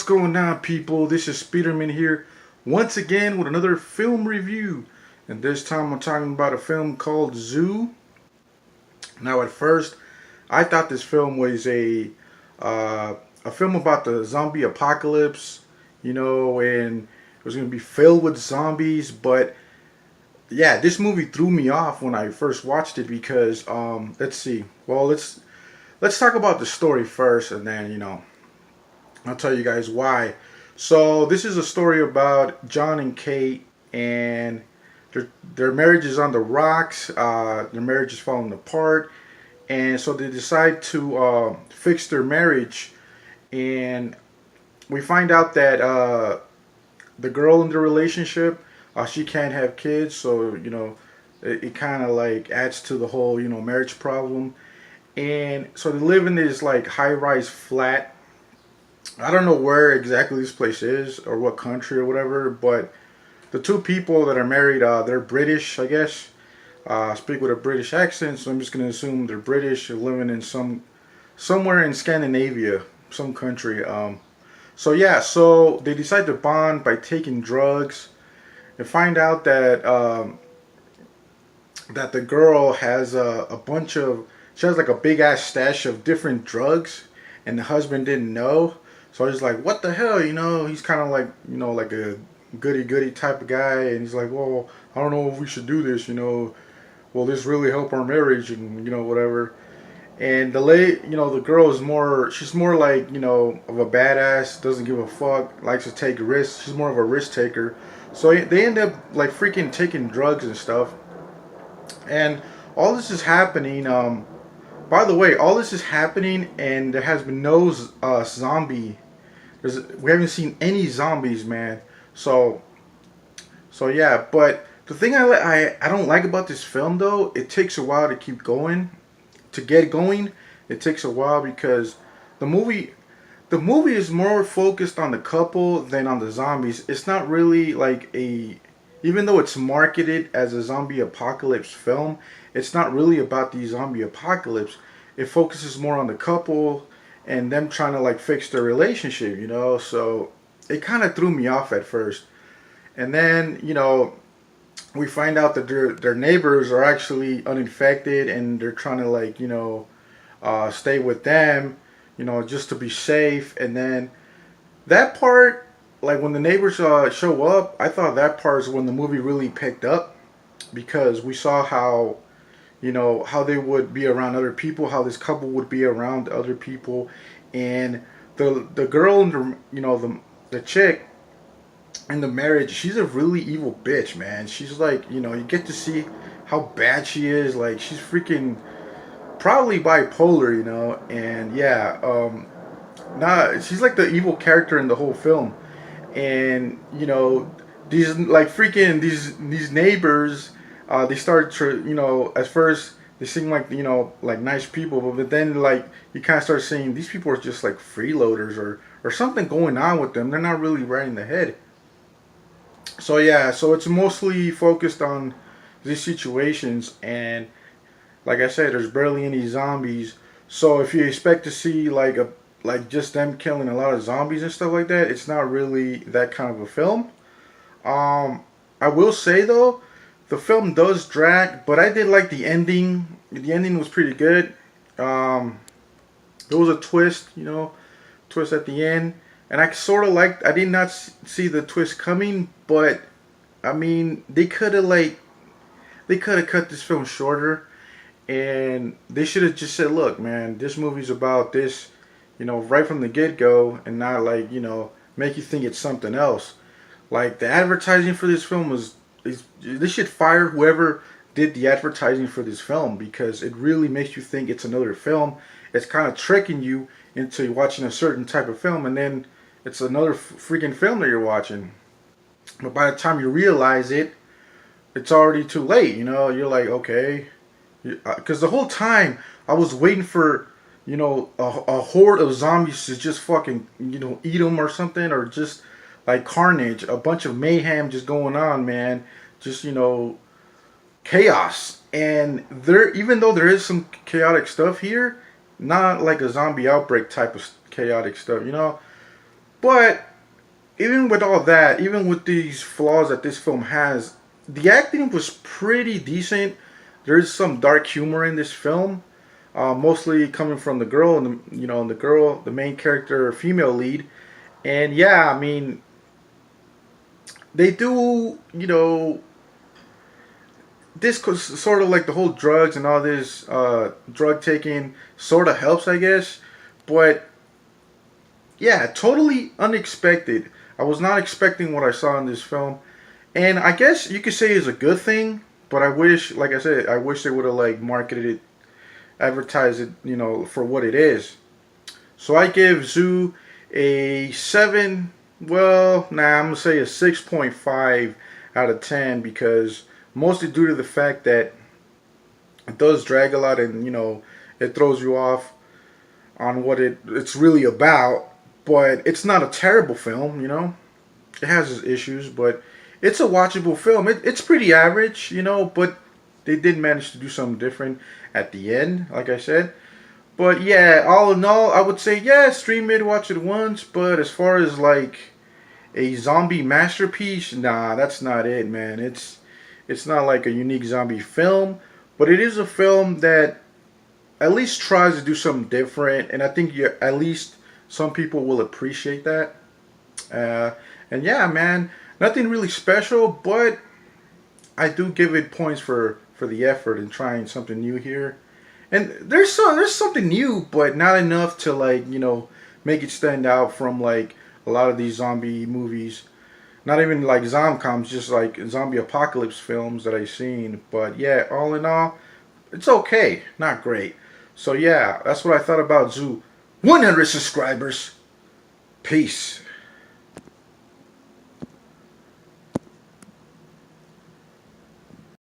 going on, people? This is Speederman here, once again with another film review. And this time I'm talking about a film called Zoo. Now, at first, I thought this film was a film about the zombie apocalypse, and it was going to be filled with zombies. But yeah, this movie threw me off when I first watched it because let's see. Well, let's talk about the story first, and then I'll tell you guys why. So this is a story about John and Kate, and their marriage is on the rocks. Their marriage is falling apart, and so they decide to fix their marriage. And we find out that the girl in the relationship, she can't have kids, so it kind of like adds to the whole marriage problem. And so they live in this like high-rise flat. I don't know where exactly this place is or what country or whatever, but the two people that are married, they're British, I guess. Speak with a British accent, so I'm just gonna assume they're British. They're living in somewhere in Scandinavia, some country. So yeah, so they decide to bond by taking drugs. And find out that that the girl has a bunch of, she has like a big ass stash of different drugs, and the husband didn't know. So I was like, what the hell, He's kind of like, like a goody goody type of guy, and he's like, well, I don't know if we should do this, Will this really help our marriage, and whatever. And the girl is more, she's more like, of a badass, doesn't give a fuck, likes to take risks. She's more of a risk taker. So they end up like freaking taking drugs and stuff. And all this is happening. By the way, all this is happening, and there has been no zombie. We haven't seen any zombies, man. So yeah. But the thing I don't like about this film, though, it takes a while to keep going, to get going. It takes a while because the movie is more focused on the couple than on the zombies. It's not really like even though it's marketed as a zombie apocalypse film, it's not really about the zombie apocalypse. It focuses more on the couple and them trying to like fix their relationship, So it kind of threw me off at first. And then, we find out that their neighbors are actually uninfected, and they're trying to like, stay with them, just to be safe. And then that part, like when the neighbors show up, I thought that part is when the movie really picked up, because we saw how how they would be around other people, how this couple would be around other people. And the girl and the chick in the marriage, she's a really evil bitch, man. She's like, you get to see how bad she is. Like, she's freaking probably bipolar, and yeah, she's like the evil character in the whole film. And these like freaking these neighbors, they start to, at first they seem like, like nice people, but then like you kind of start seeing these people are just like freeloaders, or something going on with them. They're not really right in the head. So yeah, so it's mostly focused on these situations, and like I said, there's barely any zombies. So if you expect to see like just them killing a lot of zombies and stuff like that, it's not really that kind of a film. I will say though, the film does drag, but I did like the ending. The ending was pretty good. There was a twist, twist at the end, and I sort of liked. I did not see the twist coming, but I mean, they could have cut this film shorter, and they should have just said, "Look, man, this movie's about this, right from the get go, and not like make you think it's something else." Like the advertising for this film they should fire whoever did the advertising for this film, because it really makes you think it's another film. It's kind of tricking you into watching a certain type of film, and then it's another freaking film that you're watching. But by the time you realize it, it's already too late. You're like, okay, because the whole time I was waiting for a horde of zombies to just fucking eat them or something, or just like carnage, a bunch of mayhem just going on, man. Just chaos. And even though there is some chaotic stuff here, not like a zombie outbreak type of chaotic stuff. But even with all that, even with these flaws that this film has, the acting was pretty decent. There's some dark humor in this film, mostly coming from the girl, and the girl, the main character, female lead. And yeah, I mean, they do, this sort of like the whole drugs and all this drug taking sort of helps, I guess. But yeah, totally unexpected. I was not expecting what I saw in this film, and I guess you could say it's a good thing. But I wish, like I said, I wish they would have like marketed it, advertised it, for what it is. So I give Zoo a 7. Well, nah, I'm gonna say a 6.5 out of 10 because mostly due to the fact that it does drag a lot and it throws you off on what it's really about. But it's not a terrible film. It has its issues, but it's a watchable film. It's pretty average, but they did manage to do something different at the end, like I said. But yeah, all in all, I would say yeah, stream it, watch it once. But as far as like a zombie masterpiece, nah, that's not it, man. It's not like a unique zombie film, but it is a film that at least tries to do something different, and I think at least some people will appreciate that. Uh, and yeah, man, nothing really special, but I do give it points for the effort in trying something new here. And there's something new, but not enough to like make it stand out from like a lot of these zombie movies. Not even like zomcoms, just like zombie apocalypse films that I've seen. But yeah, all in all, it's okay, not great. So yeah, that's what I thought about Zoo. 100 subscribers. Peace.